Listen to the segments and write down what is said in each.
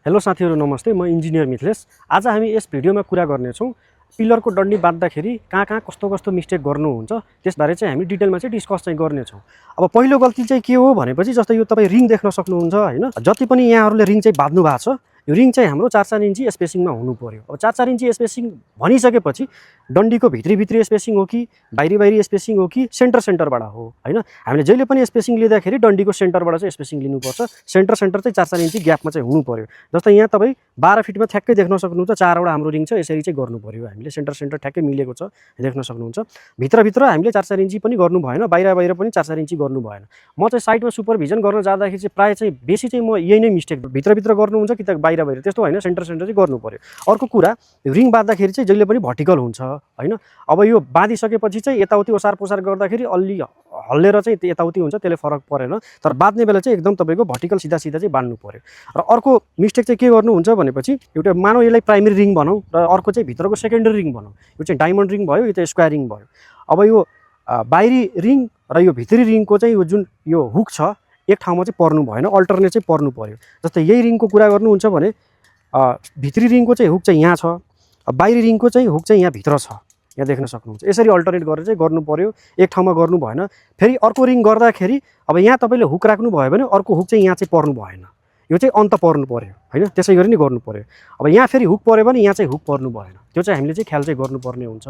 Hello साथीहरु नमस्ते, म इन्जिनियर मिथलेश। आज हामी यस भिडियोमा कुरा गर्नेछौँ पिलरको डन्डी बाँध्दाखेरि कहाँ कस्तो मिस्टेक गर्नुहुन्छ त्यसबारे चाहिँ हामी डिटेलमा चाहिँ डिस्कस चाहिँ गर्नेछौँ। अब पहिलो गल्ती चाहिँ के हो भनेपछि जस्तै यो तपाईँ रिङ देख्न सक्नुहुन्छ हैन। जति पनि यहाँहरूले रिङ चाहिँ बाँध्नु भएको छ यो रिङ चाहिँ हाम्रो 4-4 इन्ची स्पेसिङमा हुनु पर्यो। अब 4-4 इन्ची स्पेसिङ भनिसकेपछि डन्डीको भित्री स्पेसिङ हो कि बाहिरी स्पेसिङ हो कि सेन्टरबाट हो हैन। हामीले जहिले पनि स्पेसिङ लिँदाखेरि डन्डीको सेन्टरबाट चाहिँ स्पेसिङ लिनुपर्छ। सेन्टर चाहिँ 4-4 इन्ची ग्यापमा चाहिँ हुनु पर्यो। जस्तै यहाँ तपाईँ 12 फिटमा ठ्याक्कै देख्न सक्नुहुन्छ 4वटा हाम्रो रिङ छ, यसरी चाहिँ गर्नु पर्यो। हामीले सेन्टर ठ्याक्कै मिलेको छ देख्न सक्नुहुन्छ। भित्र हामीले 4-4 इन्ची पनि गर्नु भएन, बाहिर पनि 4-4 इन्ची गर्नु भएन। म चाहिँ साइडमा सुपरभिजन गर्न जाँदाखेरि चाहिँ प्राय चाहिँ बेसी चाहिँ म यही नै मिस्टेक भित्र गर्नुहुन्छ कि त बाहिर त्यस्तो हैन, सेन्टर चाहिँ गर्नु पर्यो। अर्को कुरा रिङ बाँध्दाखेरि चाहिँ जहिले पनि भर्टिकल हुन्छ हैन। अब यो बाँधिसकेपछि चाहिँ यताउति ओसार पोसार गर्दाखेरि अलि हल्लेर चाहिँ यताउति हुन्छ, त्यसले फरक परेन। तर बाँध्ने बेला चाहिँ एकदम तपाईको भर्टिकल सिधा चाहिँ बाँध्नु पर्यो। र अर्को मिस्टेक चाहिँ के गर्नुहुन्छ भनेपछि एउटा मानौ यसलाई प्राइमरी रिङ भनौँ र अर्को चाहिँ भित्रको सेकेन्डरी रिङ भनौँ। यो चाहिँ डायमन्ड रिङ भयो, यो चाहिँ स्क्वायर रिङ भयो। अब यो बाहिरी रिङ र यो भित्री रिङको चाहिँ यो जुन यो हुक छ एक ठाउँमा चाहिँ पर्नु भएन, अल्टरनेट चाहिँ पर्नु पर्यो। जस्तै यही रिङको कुरा गर्नुहुन्छ भने भित्री रिङको चाहिँ हुक चाहिँ यहाँ छ, बाहिरी रिङको चाहिँ हुक चाहिँ यहाँ भित्र छ, यहाँ देख्न सक्नुहुन्छ। यसरी अल्टरनेट गरेर चाहिँ गर्नु पर्यो, एक ठाउँमा गर्नु भएन। फेरि अर्को रिङ गर्दाखेरि अब यहाँ तपाईँले हुक राख्नु भयो भने अर्को हुक चाहिँ यहाँ चाहिँ पर्नु भएन, यो चाहिँ अन्त पर्नु पर्यो हैन। त्यसै गरी नै गर्नु पर्यो। अब यहाँ फेरि हुक पर्यो भने यहाँ चाहिँ हुक पर्नु भएन, त्यो चाहिँ हामीले चाहिँ ख्याल चाहिँ गर्नुपर्ने हुन्छ।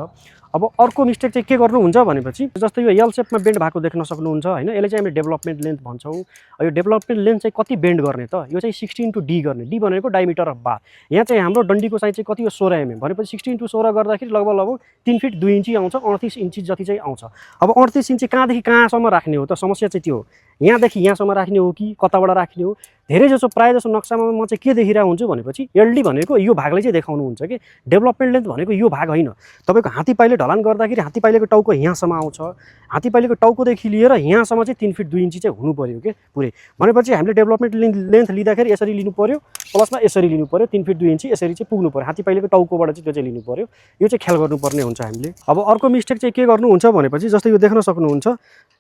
अब अर्को मिस्टेक चाहिँ के गर्नुहुन्छ भनेपछि जस्तै यो एल सेपमा बेन्ड भएको देख्न सक्नुहुन्छ हैन। यसले चाहिँ हामीले डेभलपमेन्ट लेन्थ भन्छौँ। यो डेभलपमेन्ट लेन्थ चाहिँ कति बेन्ड गर्ने त, यो चाहिँ 16:d गर्ने। डी भनेको डायमिटर अफ बार। यहाँ चाहिँ हाम्रो डन्डीको साइज चाहिँ कति हो 16 mm भनेपछि 16:16 गर्दाखेरि लगभग 3 फिट 2 इन्ची आउँछ, 38 इन्ची जति चाहिँ आउँछ। अब 38 इन्ची कहाँदेखि कहाँसम्म राख्ने हो त, समस्या चाहिँ त्यो हो। यहाँदेखि यहाँसम्म राख्ने हो कि कताबाट राख्ने हो। धेरै जसो प्रायः जसो नक्सामा म चाहिँ के देखिरहेको हुन्छु भनेपछि एलडी भनेको यो भागले चाहिँ देखाउनुहुन्छ कि डेभलपमेन्ट लेन्थ भनेको यो भाग होइन। तपाईँको हात्ती पाइले ढलान गर्दाखेरि हात्ती पाइलेको टाउको यहाँसम्म आउँछ, हात्ती पाइलेको टाउकोदेखि लिएर यहाँसम्म चाहिँ 3 फिट 2 इन्ची चाहिँ हुनु पर्यो कि पुरै। भनेपछि हामीले डेभलपमेन्ट लेन्थ लिँदाखेरि यसरी लिनु पर्यो, प्लसमा यसरी लिनु पर्यो, 3 फिट 2 इन्ची यसरी चाहिँ पुग्नु पर्यो। हात्ती पाइलेको टाउकोबाट चाहिँ त्यो चाहिँ लिनु पर्यो। यो चाहिँ ख्याल गर्नुपर्ने हुन्छ हामीले। अब अर्को मिस्टेक चाहिँ के गर्नुहुन्छ भनेपछि जस्तै यो देख्न सक्नुहुन्छ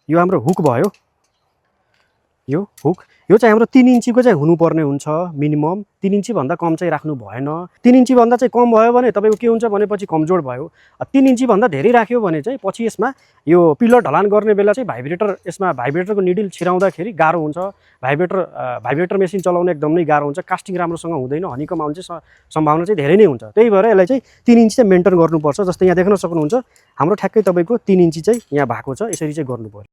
यो हाम्रो हुक भयो, यो हुक यो चाहिँ हाम्रो 3 इन्चीको चाहिँ हुनुपर्ने हुन्छ मिनिमम। 3 इन्ची भन्दा कम चाहिँ राख्नु भएन। 3 इन्ची भन्दा चाहिँ कम भयो भने तपाईँको के हुन्छ भनेपछि कमजोर भयो। 3 इन्ची भन्दा धेरै राख्यो भने चाहिँ पछि यसमा यो पिलर ढलान गर्ने बेला चाहिँ यसमा भाइब्रेटरको निडल छिराउँदाखेरि गाह्रो हुन्छ। भाइब्रेटर मेसिन चलाउन एकदमै गाह्रो हुन्छ, कास्टिङ राम्रोसँग हुँदैन, हनीकम आउने चाहिँ सम्भावना चाहिँ धेरै नै हुन्छ। त्यही भएर यसलाई चाहिँ 3 इन्ची चाहिँ मेन्टेन गर्नुपर्छ। जस्तै यहाँ देख्न सक्नुहुन्छ हाम्रो ठ्याक्कै तपाईँको 3 इन्ची चाहिँ यहाँ भएको छ, यसरी चाहिँ गर्नु पर्यो।